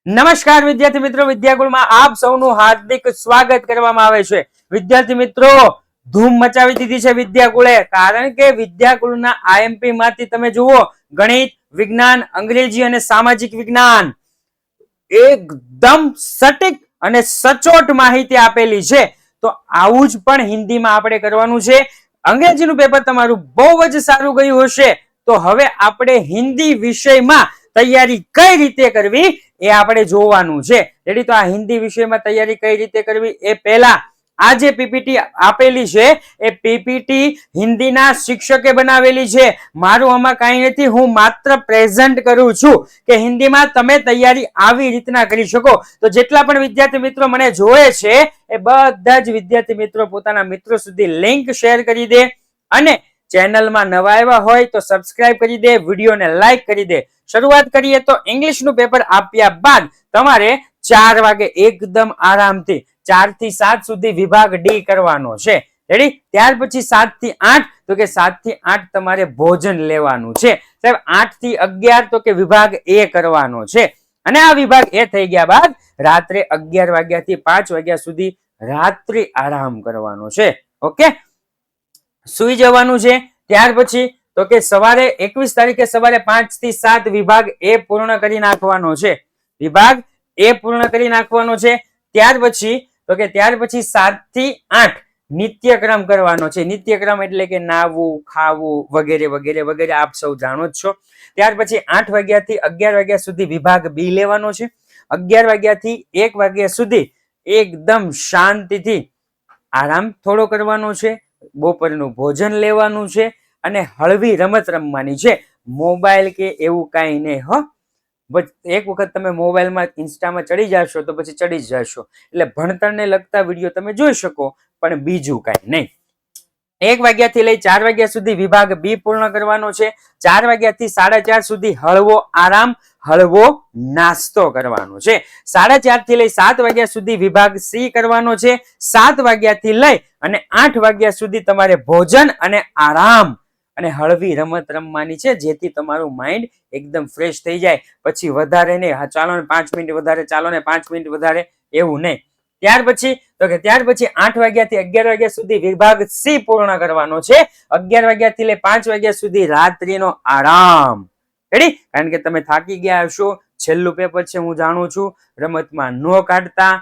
નમસ્કાર વિદ્યાર્થી મિત્રો, વિદ્યાકુળમાં આપ સૌનું હાર્દિક સ્વાગત કરવામાં આવે છે। વિદ્યાર્થી મિત્રો, ધૂમ મચાવી દીધી છે વિદ્યાકુળે, કારણ કે વિદ્યાકુળના આઈએમપી માંથી તમે જુઓ ગણિત, વિજ્ઞાન, અંગ્રેજી અને સામાજિક વિજ્ઞાન એકદમ સટીક અને સચોટ માહિતી આપેલી છે। તો આવું જ પણ હિન્દીમાં આપણે કરવાનું છે। અંગ્રેજીનું પેપર તમારું બહુ જ સારું ગયું હશે, તો હવે આપણે હિન્દી વિષયમાં તૈયારી કઈ રીતે કરવી એ આપણે જોવાનું છે। રેડી? તો આ હિન્દી વિષયમાં તૈયારી કઈ રીતે કરવી એ પહેલા આ જે પીપીટી આપેલી છે એ પીપીટી હિન્દીના શિક્ષકે બનાવેલી છે। મારું આમાં કાંઈ નથી, હું માત્ર પ્રેઝન્ટ કરું છું કે હિન્દીમાં તમે તૈયારી આવી રીતના કરી શકો। તો જેટલા પણ વિદ્યાર્થી મિત્રો મને જોવે છે એ બધા જ વિદ્યાર્થી મિત્રો પોતાના મિત્રો સુધી લિંક શેર કરી દે, અને ચેનલમાં નવા આવ્યા હોય તો સબસ્ક્રાઇબ કરી દે, વિડીયોને લાઈક કરી દે। શરૂઆત કરીએ તો ઇંગ્લિશનું પેપર આપ્યા બાદ તમારે 4 વાગે એકદમ આરામથી 4 થી 7 સુધી વિભાગ ડી કરવાનો છે। રેડી? ત્યાર પછી 7 થી 8 તો કે 7 થી 8 તમારે ભોજન લેવાનું છે સાહેબ। 8 થી 11 તો કે વિભાગ એ કરવાનો છે, અને આ વિભાગ એ થઈ ગયા બાદ રાત્રે 11 વાગ્યા થી 5 વાગ્યા સુધી રાત્રિ આરામ કરવાનો છે। ઓકે, સુઈ જવાનું છે। ત્યાર પછી તો કે સવારે 21 તારીખે સવારે 5 થી 7 વિભાગ એ પૂર્ણ કરી નાખવાનો છે, વિભાગ એ પૂર્ણ કરી નાખવાનો છે। ત્યાર પછી 7 થી 8 નિત્યક્રમ કરવાનો છે। નિત્યક્રમ એટલે કે નાવું, ખાવું વગેરે વગેરે વગેરે, આપ સૌ જાણો જ છો। ત્યાર પછી 8 વાગ્યા થી 11 વાગ્યા સુધી વિભાગ બી લેવાનો છે। 11 વાગ્યા થી 1 વાગ્યા સુધી એકદમ શાંતિથી આરામ થોડો કરવાનો છે, બપોરનું ભોજન લેવાનું છે, અને હળવી રમત રમવાની છે। મોબાઈલ કે એવું કાંઈ નહીં હો। એક વખત તમે મોબાઈલમાં ઇન્સ્ટામાં ચડી જશો તો પછી ચડી જ જશો, એટલે ભણતરને લગતા વિડીયો તમે જોઈ શકો, પણ બીજું કાંઈ નહીં। 1 વાગ્યા થી લઈ 4 વાગ્યા સુધી વિભાગ બી પૂર્ણ કરવાનો છે। 4 વાગ્યા થી 4:30 સુધી હળવો આરામ, હળવો નાસ્તો કરવાનો છે। 4:30 થી લઈ 7 વાગ્યા સુધી વિભાગ સી કરવાનો છે। 7 વાગ્યા થી લઈ અને 8 વાગ્યા સુધી તમારે ભોજન અને આરામ અને હળવી રમત રમવાની છે, જેથી તમારું માઇન્ડ એકદમ ફ્રેશ થઈ જાય। પછી વધારે નહીં, હા ચાલો ને 5 મિનિટ વધારે, ચાલો ને 5 મિનિટ વધારે, એવું નહીં। ત્યાર પછી 8 વાગ્યા થી 11 વાગ્યા સુધી વિભાગ સી પૂર્ણ કરવાનો છે। 11 વાગ્યા થી લઈ 5 વાગ્યા સુધી રાત્રિનો આરામ। રેડી? કારણ કે તમે થાકી ગયા હશો, છેલ્લું પેપર છે હું જાણું છું, રમતમાં નો કાઢતા।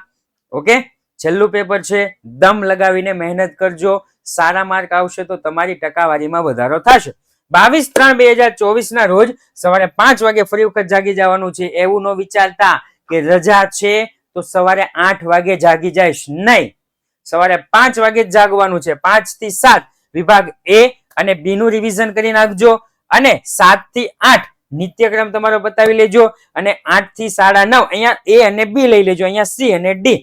ઓકે, છેલ્લું પેપર છે, દમ લગાવીને મહેનત કરજો, સારા માર્ક આવશે તો તમારી ટકાવારીમાં વધારો થશે। 22/3/2024 ના રોજ સવારે 5 વાગે ફરી વખત જાગી જવાનું છે। એવું ન વિચારતા કે રજા છે તો સવારે 8 વાગે જાગી જઈશ, નહીં, સવારે 5 વાગે જ જાગવાનું છે। 5 થી 7 વિભાગ એ અને બી નું રિવિઝન કરી નાખજો, અને 7 થી 8 નિત્યક્રમ તમારો બતાવી લેજો, અને 8 થી 9:30 અહીંયા એ અને બી લઈ લેજો, અહીંયા સી અને ડી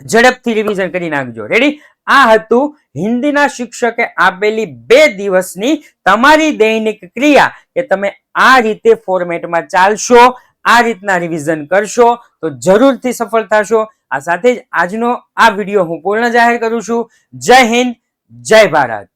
ઝડપથી રિવિઝન કરી નાખજો। રેડી? આ હતું હિન્દીના શિક્ષકે આપેલી 2 દિવસની તમારી દૈનિક ક્રિયા, કે તમે આ રીતે ફોર્મેટમાં ચાલશો, આ રીતના રિવિઝન કરશો તો જરૂરથી સફળ થશો। આ સાથે જ આજનો આ વિડીયો હું પૂર્ણ જાહેર કરું છું। જય હિન્દ, જય ભારત।